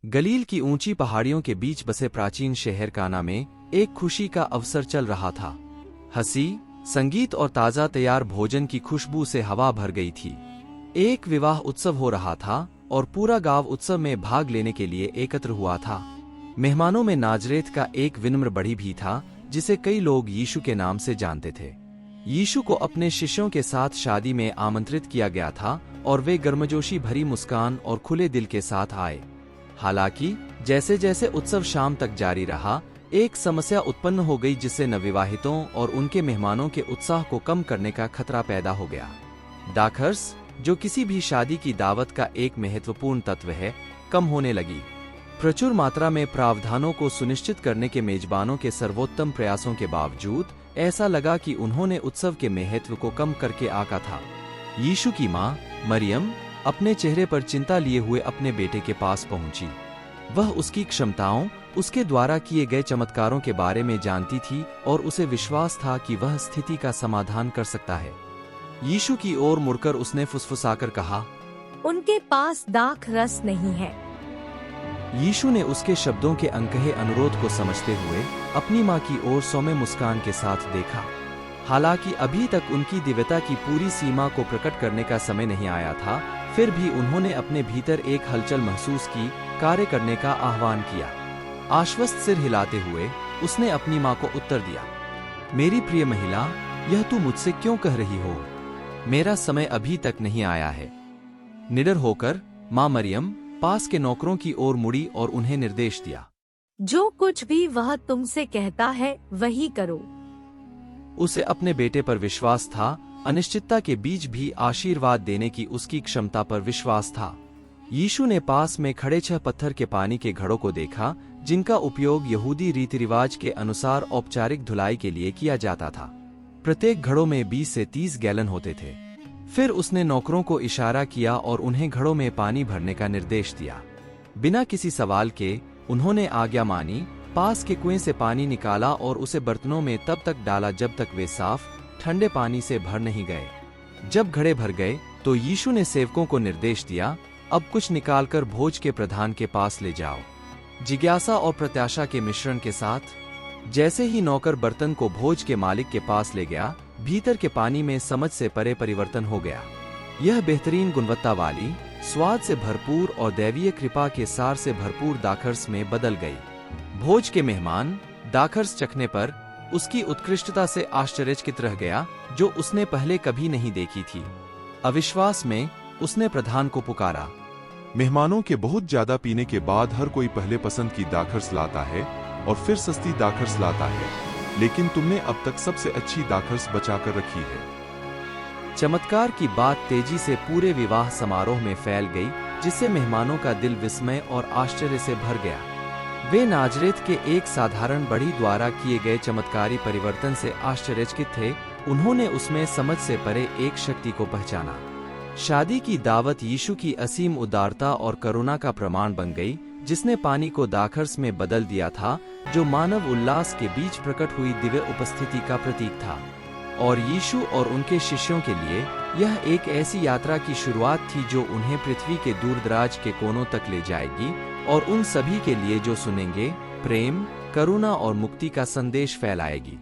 गलील की ऊंची पहाड़ियों के बीच बसे प्राचीन शहर काना में एक खुशी का अवसर चल रहा था। हंसी, संगीत और ताज़ा तैयार भोजन की खुशबू से हवा भर गई थी। एक विवाह उत्सव हो रहा था और पूरा गांव उत्सव में भाग लेने के लिए एकत्र हुआ था। मेहमानों में नाजरेत का एक विनम्र बढ़ी भी था, जिसे कई लोग यीशु के नाम से जानते थे। यीशु को अपने शिष्यों के साथ शादी में आमंत्रित किया गया था और वे गर्मजोशी भरी मुस्कान और खुले दिल के साथ आए। हालांकि जैसे जैसे उत्सव शाम तक जारी रहा, एक समस्या उत्पन्न हो गई जिससे नवविवाहितों और उनके मेहमानों के उत्साह को कम करने का खतरा पैदा हो गया। दाखर्स, जो किसी भी शादी की दावत का एक महत्वपूर्ण तत्व है, कम होने लगी। प्रचुर मात्रा में प्रावधानों को सुनिश्चित करने के मेजबानों के सर्वोत्तम प्रयासों के बावजूद ऐसा लगा कि उन्होंने उत्सव के महत्व को कम करके आका था। यीशु की मां मरियम अपने चेहरे पर चिंता लिए हुए अपने बेटे के पास पहुंची। वह उसकी क्षमताओं, उसके द्वारा किए गए चमत्कारों के बारे में जानती थी और उसे विश्वास था कि वह स्थिति का समाधान कर सकता है। यीशु की ओर मुड़कर उसने फुसफुसाकर कहा, उनके पास दाख रस नहीं है। यीशु ने उसके शब्दों के अनकहे अनुरोध को समझते हुए अपनी मां की ओर सौम्य मुस्कान के साथ देखा। हालांकि अभी तक उनकी दिव्यता की पूरी सीमा को प्रकट करने का समय नहीं आया था, फिर भी उन्होंने अपने भीतर एक हलचल महसूस की, कार्य करने का आह्वान किया। आश्वस्त सिर हिलाते हुए उसने अपनी मां को उत्तर दिया, मेरी प्रिय महिला, यह तू मुझसे क्यों कह रही हो? मेरा समय अभी तक नहीं आया है। निडर होकर मां मरियम पास के नौकरों की ओर मुड़ी और उन्हें निर्देश दिया, जो कुछ भी वह तुमसे कहता है वही करो। उसे अपने बेटे पर विश्वास था, अनिश्चितता के बीच भी आशीर्वाद देने की उसकी क्षमता पर विश्वास था। यीशु ने पास में खड़े 6 पत्थर के पानी के घड़ों को देखा, जिनका उपयोग यहूदी रीति रिवाज के अनुसार औपचारिक धुलाई के लिए किया जाता था। प्रत्येक घड़ों में 20 से 30 गैलन होते थे। फिर उसने नौकरों को इशारा किया और उन्हें घड़ों में पानी भरने का निर्देश दिया। बिना किसी सवाल के उन्होंने आज्ञा मानी, पास के कुएं से पानी निकाला और उसे बर्तनों में तब तक डाला जब तक वे साफ ठंडे पानी से भर नहीं गए। जब घड़े भर गए तो यीशु ने सेवकों को निर्देश दिया, अब कुछ निकालकर भोज के प्रधान के पास ले जाओ। जिज्ञासा और प्रत्याशा के मिश्रण के साथ जैसे ही नौकर बर्तन को भोज के मालिक के पास ले गया, भीतर के पानी में समझ से परे परिवर्तन हो गया। यह बेहतरीन गुणवत्ता वाली, स्वाद से भरपूर और दैवीय कृपा के सार से भरपूर दाखरस में बदल गई। भोज के मेहमान दाखरस चखने पर उसकी उत्कृष्टता से आश्चर्यचकित रह गया, जो उसने पहले कभी नहीं देखी थी। अविश्वास में उसने प्रधान को पुकारा, मेहमानों के बहुत ज्यादा पीने के बाद हर कोई पहले पसंद की दाखरस लाता है और फिर सस्ती दाखरस लाता है, लेकिन तुमने अब तक सबसे अच्छी दाखरस बचाकर रखी है। चमत्कार की बात तेजी से पूरे विवाह समारोह में फैल गई, जिससे मेहमानों का दिल विस्मय और आश्चर्य से भर गया। वे नाजरेत के एक साधारण बढ़ी द्वारा किए गए चमत्कारी परिवर्तन से आश्चर्यचकित थे। उन्होंने उसमें समझ से परे एक शक्ति को पहचाना। शादी की दावत यीशु की असीम उदारता और करुणा का प्रमाण बन गई, जिसने पानी को दाखरस में बदल दिया था, जो मानव उल्लास के बीच प्रकट हुई दिव्य उपस्थिति का प्रतीक था। और यीशु और उनके शिष्यों के लिए यह एक ऐसी यात्रा की शुरुआत थी जो उन्हें पृथ्वी के दूरदराज के कोनों तक ले जाएगी और उन सभी के लिए जो सुनेंगे, प्रेम, करुणा और मुक्ति का संदेश फैलाएगी।